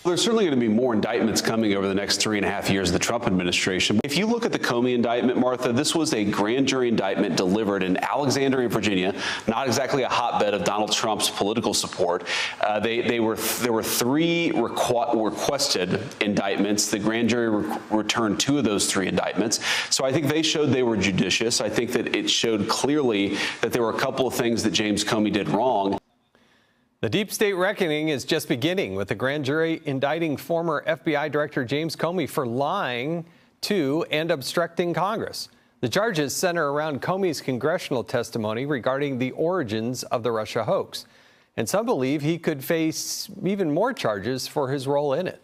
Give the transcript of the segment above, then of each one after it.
Well, there's certainly going to be more indictments coming over the next 3.5 years of the Trump administration. If you look at the Comey indictment, Martha, this was a grand jury indictment delivered in Alexandria, Virginia, not exactly a hotbed of Donald Trump's political support. There were three requested indictments. The grand jury returned 2 of those 3 indictments. So I think they showed they were judicious. I think that it showed clearly that there were a couple of things that James Comey did wrong. The deep state reckoning is just beginning, with the grand jury indicting former FBI Director James Comey for lying to and obstructing Congress. The charges center around Comey's congressional testimony regarding the origins of the Russia hoax. And some believe he could face even more charges for his role in it.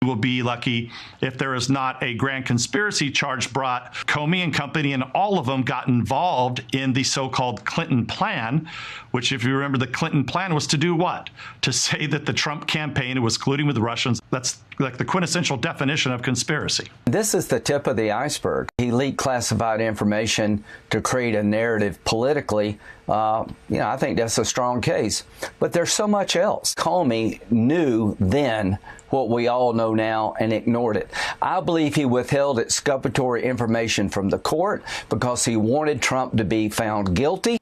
We will be lucky if there is not a grand conspiracy charge brought. Comey and company and all of them got involved in the so-called Clinton plan, which, if you remember, the Clinton plan was to do what? To say that the Trump campaign was colluding with the Russians. That's like the quintessential definition of conspiracy. This is the tip of the iceberg. He leaked classified information to create a narrative politically. I think that's a strong case. But there's so much else. Comey knew then what we all know now and ignored it. I believe he withheld exculpatory information from the court because he wanted Trump to be found guilty.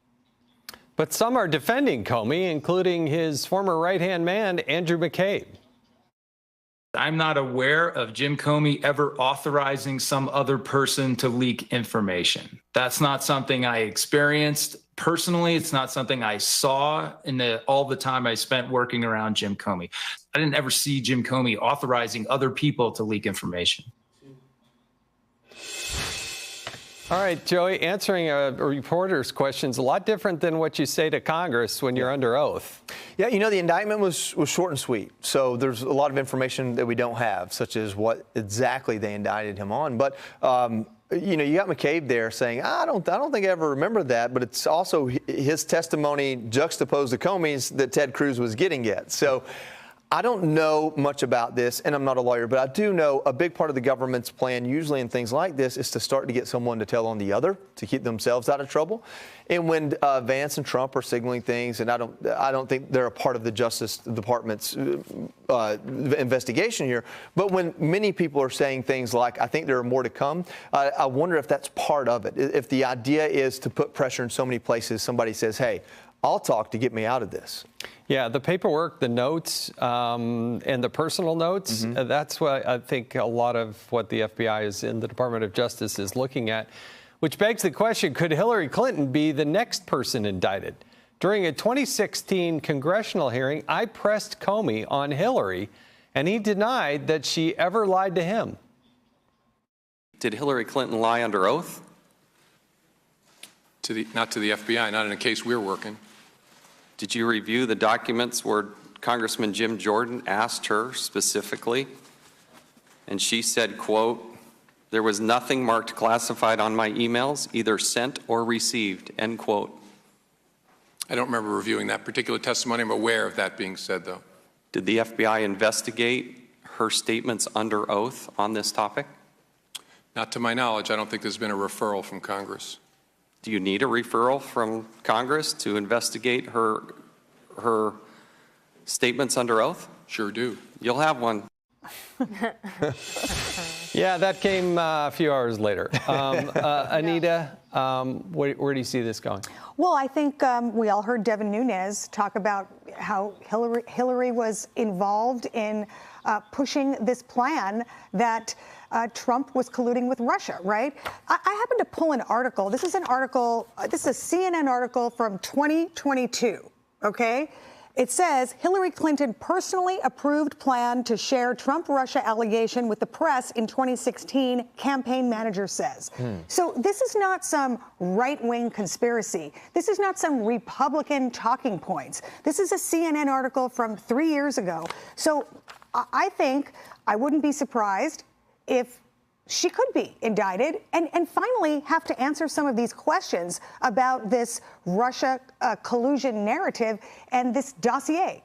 But some are defending Comey, including his former right-hand man, Andrew McCabe. I'm not aware of Jim Comey ever authorizing some other person to leak information. That's not something I experienced personally. It's not something I saw in all the time I spent working around Jim Comey. I didn't ever see Jim Comey authorizing other people to leak information. All right, Joey, answering a reporter's question is a lot different than what you say to Congress when you're under oath. Yeah, the indictment was short and sweet. So there's a lot of information that we don't have, such as what exactly they indicted him on. But you got McCabe there saying, I don't think I ever remember that, but it's also his testimony juxtaposed to Comey's that Ted Cruz was getting at. So I don't know much about this, and I'm not a lawyer, but I do know a big part of the government's plan, usually in things like this, is to start to get someone to tell on the other to keep themselves out of trouble. And when Vance and Trump are signaling things, and I don't think they're a part of the Justice Department's investigation here, but when many people are saying things like, I think there are more to come, I wonder if that's part of it. If the idea is to put pressure in so many places, somebody says, hey, I'll talk to get me out of this. Yeah, the paperwork, the notes, and the personal notes, that's what I think a lot of what the FBI is in the Department of Justice is looking at, which begs the question, could Hillary Clinton be the next person indicted? During a 2016 congressional hearing, I pressed Comey on Hillary, and he denied that she ever lied to him. Did Hillary Clinton lie under oath? Not to the FBI, not in a case we're working. Did you review the documents where Congressman Jim Jordan asked her specifically, and she said, quote, there was nothing marked classified on my emails, either sent or received, end quote. I don't remember reviewing that particular testimony. I'm aware of that being said, though. Did the FBI investigate her statements under oath on this topic? Not to my knowledge. I don't think there's been a referral from Congress. Do you need a referral from Congress to investigate her statements under oath? Sure do. You'll have one. Yeah, that came a few hours later. Anita, where do you see this going? Well, I think we all heard Devin Nunes talk about how Hillary was involved in pushing this plan that Trump was colluding with Russia, right? I happened to pull an article. This is an article, this is a CNN article from 2022, okay? It says, Hillary Clinton personally approved plan to share Trump-Russia allegation with the press in 2016, campaign manager says. So this is not some right-wing conspiracy. This is not some Republican talking points. This is a CNN article from 3 years ago. So I think I wouldn't be surprised if she could be indicted and finally have to answer some of these questions about this Russia collusion narrative and this dossier.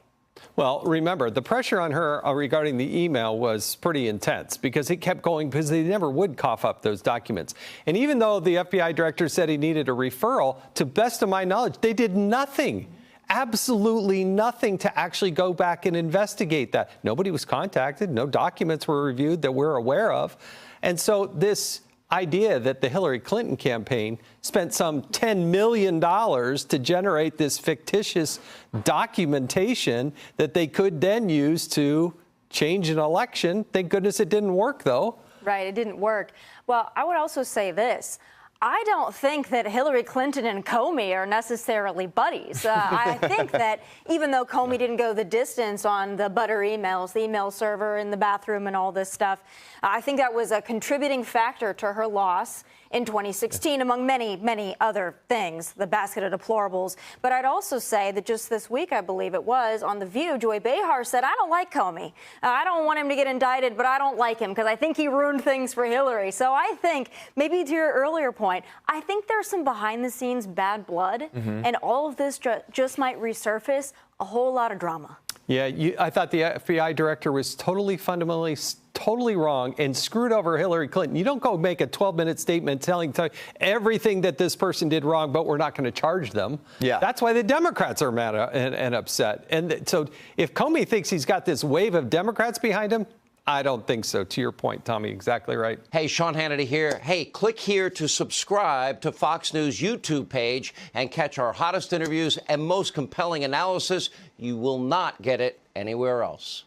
Well, remember, the pressure on her regarding the email was pretty intense because it kept going because they never would cough up those documents. And even though the FBI director said he needed a referral, to best of my knowledge, they did nothing Absolutely nothing to actually go back and investigate that. Nobody was contacted. No documents were reviewed that we're aware of. And so this idea that the Hillary Clinton campaign spent some $10 million to generate this fictitious documentation that they could then use to change an election. Thank goodness it didn't work, though. Right, it didn't work. Well, I would also say this. I don't think that Hillary Clinton and Comey are necessarily buddies. I think that even though Comey didn't go the distance on the butter emails, the email server in the bathroom and all this stuff, I think that was a contributing factor to her loss in 2016, among many, many other things, the basket of deplorables. But I'd also say that just this week, I believe it was, on The View, Joy Behar said, I don't like Comey. I don't want him to get indicted, but I don't like him because I think he ruined things for Hillary. So I think, maybe to your earlier point, I think there's some behind-the-scenes bad blood, and all of this just might resurface a whole lot of drama. Yeah, I thought the FBI director was fundamentally totally wrong and screwed over Hillary Clinton. You don't go make a 12-minute statement telling everything that this person did wrong, but we're not going to charge them. Yeah. That's why the Democrats are mad and upset. And so if Comey thinks he's got this wave of Democrats behind him, I don't think so. To your point, Tommy, exactly right. Hey, Sean Hannity here. Hey, click here to subscribe to Fox News YouTube page and catch our hottest interviews and most compelling analysis. You will not get it anywhere else.